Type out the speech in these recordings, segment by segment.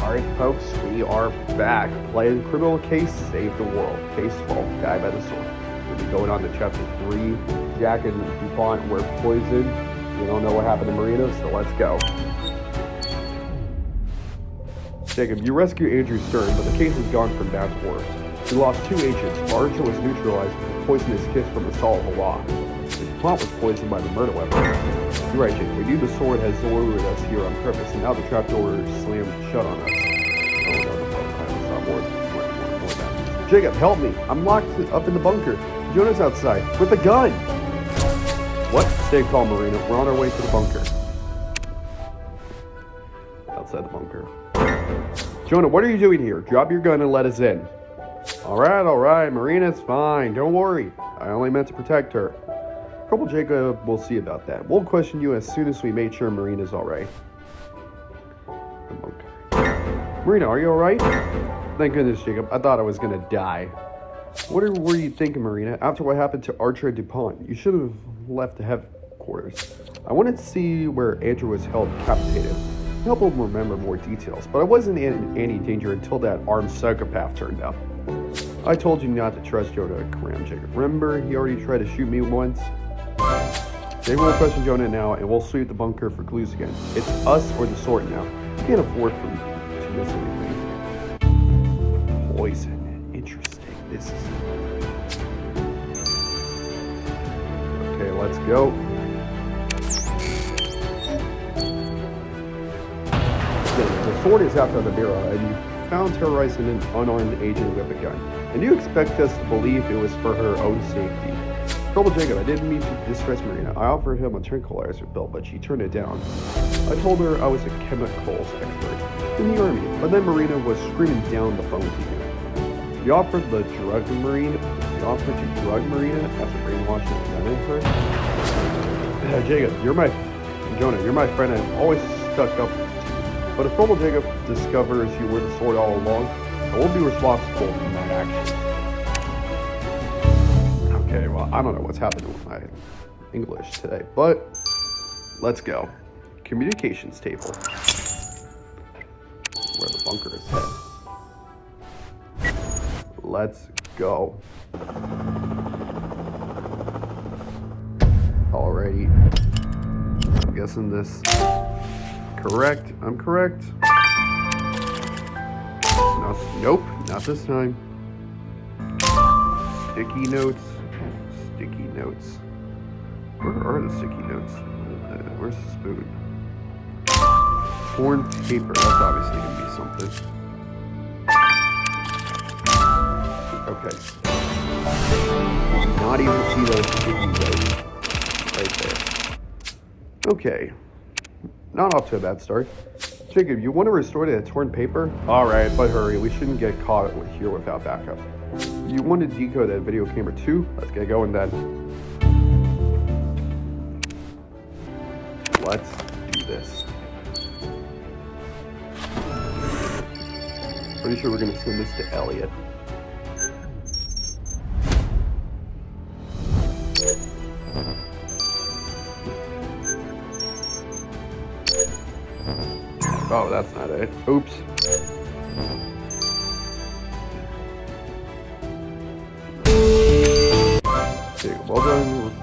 Alright folks, we are back playing Criminal Case Save the World. Case 12, Guy by the Sword. We'll be going on to chapter 3. Jack and DuPont were poisoned. We don't know what happened to Marina, so let's go. Jacob, you rescue Andrew Stern, but the case has gone from bad to worse. We lost 2 agents. Archer was neutralized with a poisonous kiss from assault of the law. DuPont was poisoned by the murder weapon. You're right, Jacob. We knew the sword has lured us here on purpose, and now the trapdoor is slammed shut on us. Oh no, the phone. I more than. Jacob, help me! I'm locked up in the bunker. Jonah's outside with a gun. What? Stay calm, Marina. We're on our way to the bunker. Outside the bunker. Jonah, what are you doing here? Drop your gun and let us in. All right. Marina's fine. Don't worry. I only meant to protect her. Corporal Jacob, we'll see about that. We'll question you as soon as we made sure Marina's alright. Marina, are you alright? Thank goodness, Jacob. I thought I was gonna die. What were you thinking, Marina? After what happened to Archer and DuPont, you should have left the headquarters. I wanted to see where Andrew was held decapitated. Help him remember more details, but I wasn't in any danger until that armed psychopath turned up. I told you not to trust Jonah Graham, Jacob. Remember, he already tried to shoot me once? Jacob will question Jonah now, and we'll sweep the bunker for clues again. It's us or the sword now. We can't afford to miss anything. Poison. Interesting. This is... Okay, let's go. The sword is after the mirror, and you found terrorizing an unarmed agent with a gun. And you expect us to believe it was for her own safety. Trouble Jacob, I didn't mean to distress Marina. I offered him a tranquilizer pill, but she turned it down. I told her I was a chemicals expert in the army, but then Marina was screaming down the phone to you. You offered to drug Marina after brainwashing the gun in her? Jacob, Jonah, you're my friend and I'm always stuck up to you. But if Trouble Jacob discovers you were the sword all along, I won't be responsible for my actions. Okay, well, I don't know what's happening with my English today, but let's go. Communications table. Where the bunker is headed. Let's go. Alrighty. I'm guessing this correct. I'm correct. Nope, not this time. Sticky notes. Where are the sticky notes? Where's the spoon? Torn paper. That's obviously gonna be something. Okay. Not even see those sticky notes right there. Okay. Not off to a bad start. Jacob, you want to restore that torn paper? Alright, but hurry. We shouldn't get caught here without backup. You want to decode that video camera too? Let's get going then. Let's do this. Pretty sure we're going to send this to Elliot. Oh, that's not it. Oops. Okay, well done with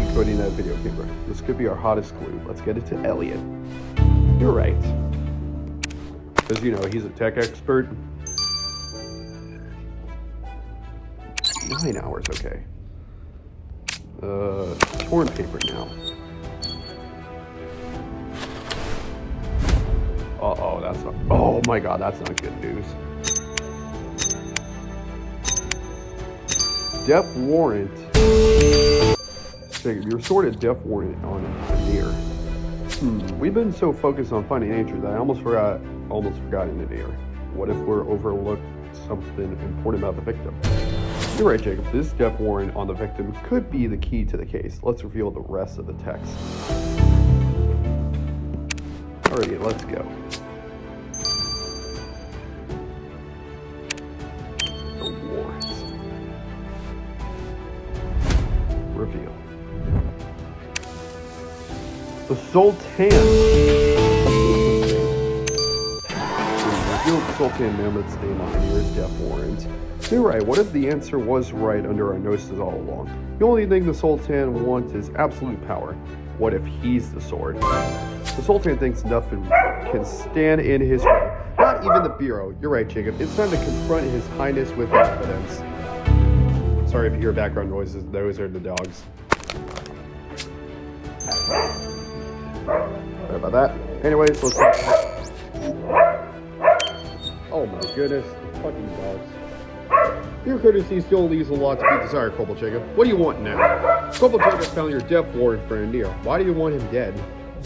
decoding that video camera. This could be our hottest clue. Let's get it to Elliot. You're right. Because, you know, he's a tech expert. 9 hours, okay. Torn paper now. Uh-oh, that's not... Oh my god, that's not good news. Death warrant. Jacob, you restored a death warrant on Nadir. We've been so focused on finding Andrew that I almost forgot Nadir. What if we're overlooked something important about the victim? You're right, Jacob. This death warrant on the victim could be the key to the case. Let's reveal the rest of the text. Alrighty, let's go. The warrant. Reveal. The Sultan. wrote Sultan Mehmet's name on Amir's death warrant. You're right, what if the answer was right under our noses all along? The only thing the Sultan wants is absolute power. What if he's the sword? The Sultan thinks nothing can stand in his way. Not even the Bureau. You're right, Jacob. It's time to confront His Highness with evidence. Sorry if you hear background noises. Those are the dogs. Sorry about that. Anyways, let's... Oh my goodness. The fucking dogs. Your courtesy still leaves a lot to be desired, Corporal Jacob. What do you want now? Corporal Jacob found your death warrant for Anir. Why do you want him dead?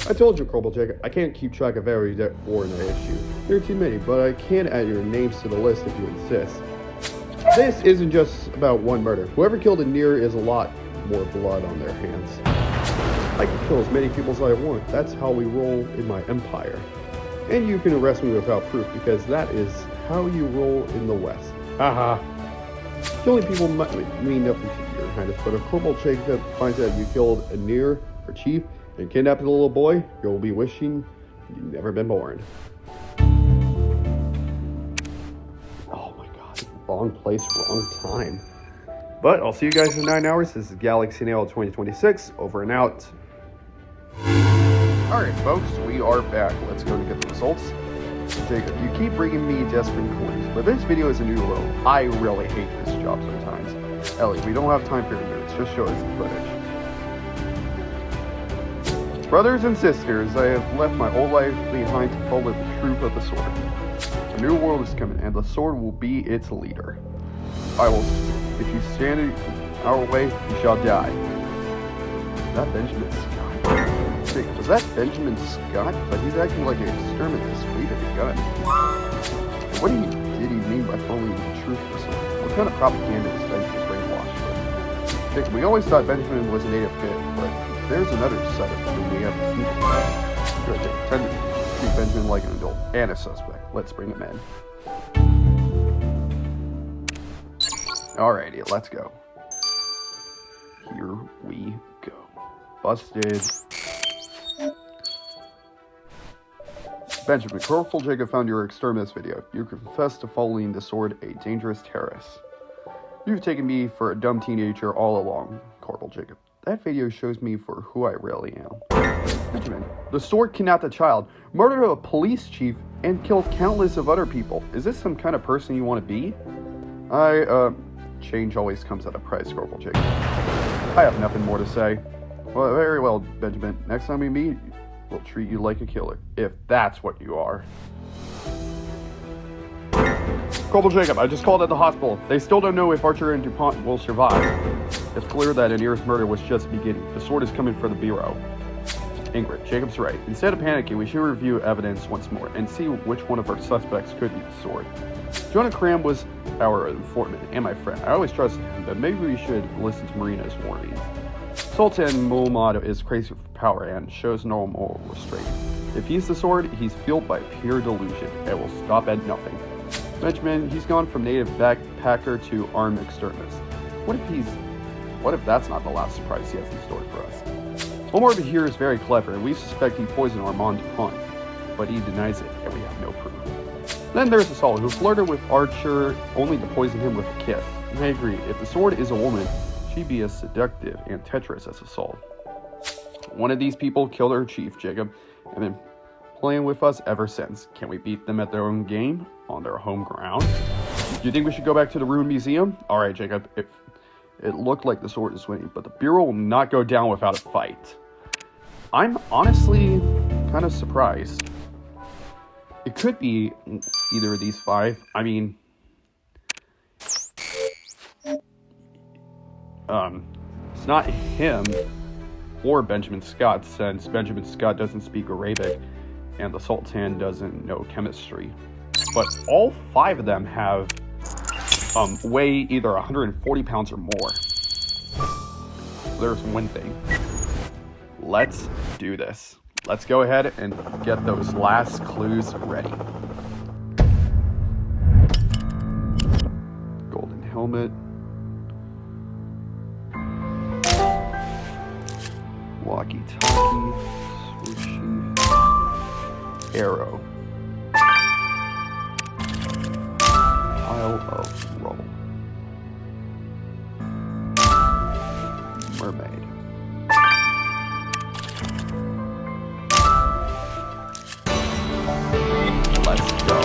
I told you, Corporal Jacob, I can't keep track of every death warrant I issue. There are too many, but I can add your names to the list if you insist. This isn't just about one murder. Whoever killed Anir is a lot more blood on their hands. I can kill as many people as I want. That's how we roll in my empire. And you can arrest me without proof, because that is how you roll in the West. Haha. Killing people might mean nothing to Your Highness, but if Corporal Jacob finds out you killed Anir, or Chief, and kidnapped a little boy, you'll be wishing you'd never been born. Oh my god, wrong place, wrong time. But I'll see you guys in 9 hours. This is Galaxy Nail 2026, over and out. Alright folks, we are back. Let's go and get the results. Jacob, you keep bringing me desperate clues, but this video is a new low. I really hate this job sometimes. Ellie, we don't have time for your notes, just show us the footage. Brothers and sisters, I have left my old life behind to follow the truth of the sword. A new world is coming, and the sword will be its leader. If you stand in our way, you shall die. Is that Benjamin Scott? Wait, was that Benjamin Scott? But he's acting like an exterminist. Wait a gun. What did he mean by following the truth of the sword? What kind of propaganda is Benjamin brainwashed with? We always thought Benjamin was a native kid, but there's another side of him we haven't seen. Good, pretend to treat Benjamin like an adult and a suspect. Let's bring him in. Alrighty, let's go. Here we go. Busted. Benjamin, Corporal Jacob found your exterminus video. You confessed to following the sword, a dangerous terrorist. You've taken me for a dumb teenager all along, Corporal Jacob. That video shows me for who I really am. Benjamin, the sword kidnapped a child, murdered a police chief, and killed countless of other people. Is this some kind of person you want to be? Change always comes at a price, Corporal Jacob. I have nothing more to say. Well, very well, Benjamin. Next time we meet, we'll treat you like a killer, if that's what you are. Corporal Jacob, I just called at the hospital. They still don't know if Archer and DuPont will survive. It's clear that Anir's murder was just the beginning. The sword is coming for the Bureau. Ingrid, Jacob's right. Instead of panicking, we should review evidence once more and see which one of our suspects could be the sword. Jonah Cram was our informant and my friend. I always trusted him, but maybe we should listen to Marina's warnings. Sultan Muhammad is crazy for power and shows no moral restraint. If he's the sword, he's fueled by pure delusion and will stop at nothing. Benjamin, he's gone from native backpacker to armed extremist. What if that's not the last surprise he has in store for us? Omar here is very clever, and we suspect he poisoned Armand DuPont, but he denies it, and we have no proof. Then there's Assault, who flirted with Archer only to poison him with a kiss. I agree, if the sword is a woman, she'd be as seductive and treacherous as Assault. One of these people killed our chief, Jacob, and been playing with us ever since. Can we beat them at their own game, on their home ground? Do you think we should go back to the Ruined Museum? Alright, Jacob, it looked like the sword is winning, but the Bureau will not go down without a fight. I'm honestly kind of surprised. It could be either of these five. I mean, it's not him or Benjamin Scott, since Benjamin Scott doesn't speak Arabic and the Sultan doesn't know chemistry. But all five of them have weigh either 140 pounds or more. So there's one thing. Let's do this. Let's go ahead and get those last clues ready. Golden helmet. Walkie-talkie. Sword sheath. Arrow. of rubble. Mermaid. Let's go.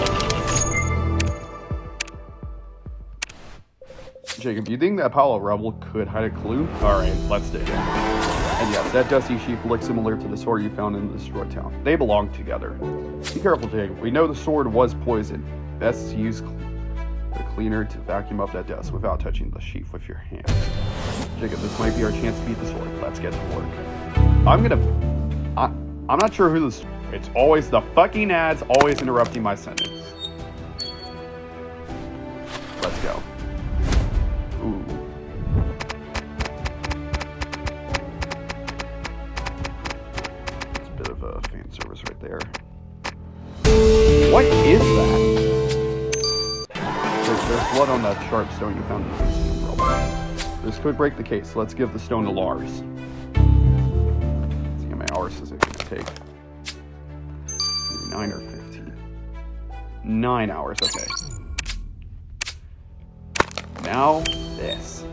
Jacob, do you think that pile of rubble could hide a clue? Alright, let's dig in. And yes, that dusty sheaf looks similar to the sword you found in the destroyed town. They belong together. Be careful, Jacob. We know the sword was poisoned. Best to use the cleaner to vacuum up that dust without touching the sheaf with your hands. Jacob, this might be our chance to beat the sword. Let's get to work. I'm not sure who this... It's always the fucking ads, always interrupting my sentence. Let's go. Ooh. It's a bit of a fan service right there. What is that? There's blood on that sharp stone you found in the museum rubble. This could break the case. Let's give the stone to Lars. Let's see how many hours is it going to take. 9 or 15. 9 hours, okay. Now, this.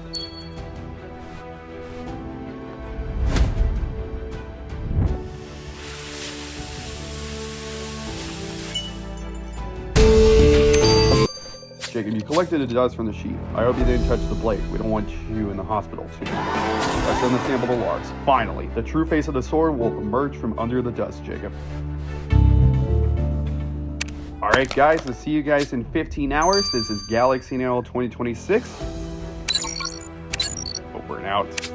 Jacob, you collected the dust from the sheaf. I hope you didn't touch the blade. We don't want you in the hospital, too. Let's send the sample to Lars. Finally, the true face of the sword will emerge from under the dust, Jacob. Alright guys, we'll see you guys in 15 hours. This is Galaxy Now 2026. Over and out.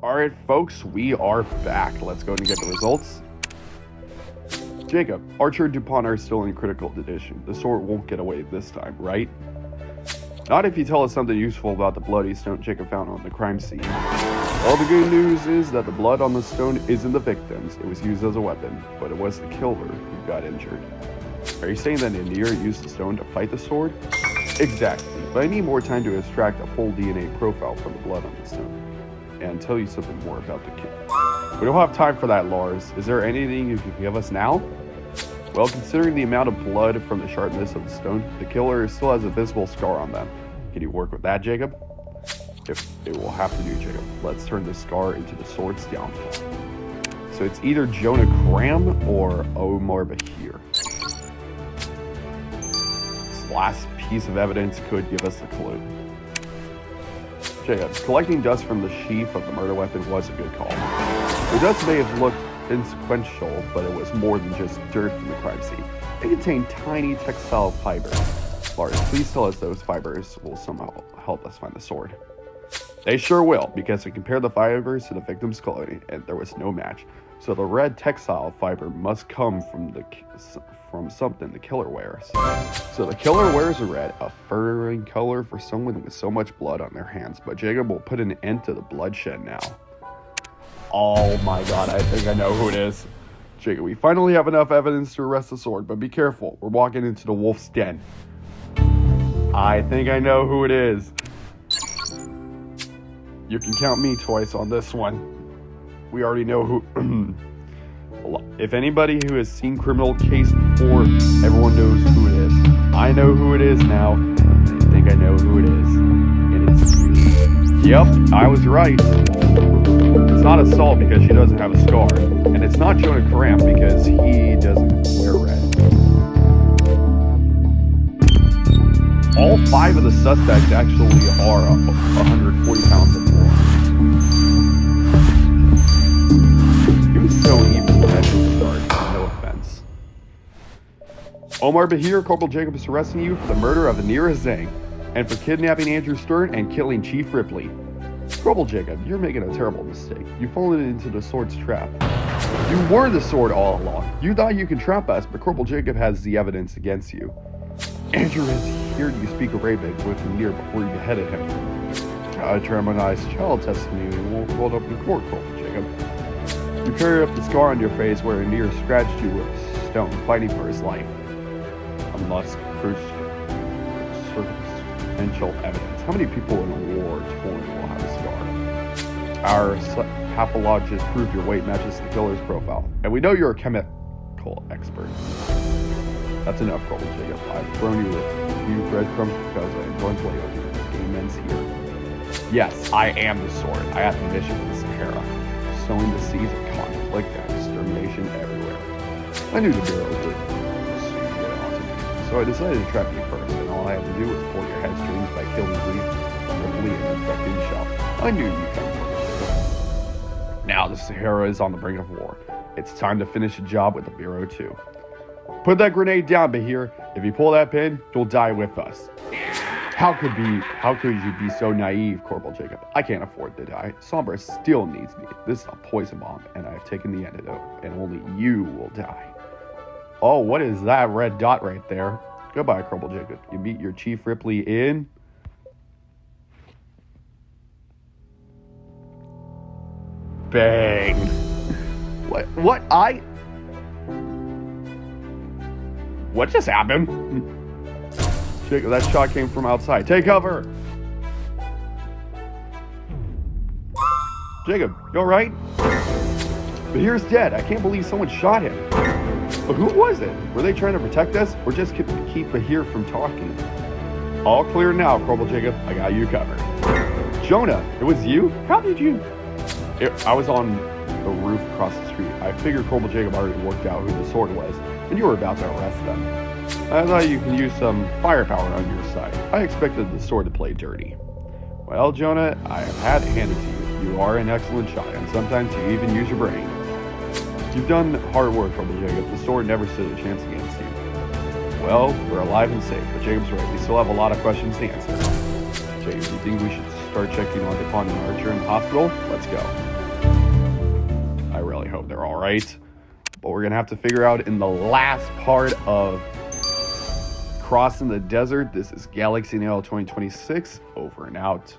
Alright folks, we are back. Let's go and get the results. Jacob, Archer and DuPont are still in critical condition. The sword won't get away this time, right? Not if you tell us something useful about the bloody stone Jacob found on the crime scene. All the good news is that the blood on the stone isn't the victim's. It was used as a weapon, but it was the killer who got injured. Are you saying that Anir used the stone to fight the sword? Exactly, but I need more time to extract a full DNA profile from the blood on the stone and tell you something more about the killer. We don't have time for that, Lars. Is there anything you can give us now? Well, considering the amount of blood from the sharpness of the stone, the killer still has a visible scar on them. Can you work with that, Jacob? If it will have to do, Jacob. Let's turn the scar into the sword's downfall. So it's either Jonah Graham or Omar Bahir. This last piece of evidence could give us a clue. Jacob, collecting dust from the sheath of the murder weapon was a good call. The dust may have looked insequential, but it was more than just dirt from the crime scene. It contained tiny textile fibers. Lars, please tell us those fibers will somehow help us find the sword. They sure will, because we compared the fibers to the victim's clothing, and there was no match. So the red textile fiber must come from something the killer wears. So the killer wears a red, a furring color for someone with so much blood on their hands. But Jacob will put an end to the bloodshed now. Oh my god, I think I know who it is. Jacob, we finally have enough evidence to arrest the sword, but be careful. We're walking into the wolf's den. I think I know who it is. You can count me twice on this one. We already know who... If anybody who has seen Criminal Case before, everyone knows who it is. I know who it is now. I think I know who it is. And it's you. Yep, I was right. It's not Assault because she doesn't have a scar. And it's not Jonah Graham because he doesn't wear red. All 5 of the suspects actually are 140 pounds or more. He was so evil at the start, no offense. Omar Bahir, Corporal Jacob is arresting you for the murder of Anir Zhang and for kidnapping Andrew Stern and killing Chief Ripley. Corporal Jacob, you're making a terrible mistake. You've fallen into the sword's trap. You were the sword all along. You thought you could trap us, but Corporal Jacob has the evidence against you. Andrew has heard you speak Arabic with Anir before you beheaded him. A dramatized child testimony won't hold up in court, Corporal Jacob. You carry up the scar on your face where Anir scratched you with a stone, fighting for his life. Unless circumstantial evidence. How many people in a war torn will have a scar? Our pathologist proved your weight matches the killer's profile. And we know you're a chemical expert. That's enough, Corbel Jacob. I've thrown you with a few breadcrumbs because I enjoy playing with you. The game ends here. Yes, I am the sword. I have the mission in the Sahara, sowing the seeds of conflict and extermination everywhere. I knew the Bureau would soon get onto me, so I decided to trap you first, and all I had to do was pull your headstrings by killing Ripley and infecting Shell. I knew you'd come from. Now the Sahara is on the brink of war. It's time to finish the job with the Bureau too. Put that grenade down, Bahir. If you pull that pin, you'll die with us. How could you be so naive, Corbel Jacob? I can't afford to die. Sombra still needs me. This is a poison bomb, and I've taken the antidote, and only you will die. Oh, what is that red dot right there? Goodbye, Corbel Jacob. You meet your Chief Ripley in... Bang. What? What just happened? Jacob, that shot came from outside. Take cover! Jacob, you alright? Bahir's dead. I can't believe someone shot him. But who was it? Were they trying to protect us, or just keep Bahir from talking? All clear now, Corbel Jacob. I got you covered. Jonah, it was you? How did you... I was on the roof across the street. I figured Corbel Jacob already worked out who the sword was, and you were about to arrest them. I thought you could use some firepower on your side. I expected the sword to play dirty. Well, Jonah, I have had it handed to you. You are an excellent shot, and sometimes you even use your brain. You've done hard work, Corbel Jacob. The sword never stood a chance against you. Well, we're alive and safe, but Jacob's right. We still have a lot of questions to answer. Jacob, you think we should start checking on DuPont and Archer in the hospital? Let's go. I really hope they're alright. But we're going to have to figure out in the last part of Crossing the Desert. This is Galaxy Nail 2026. Over and out.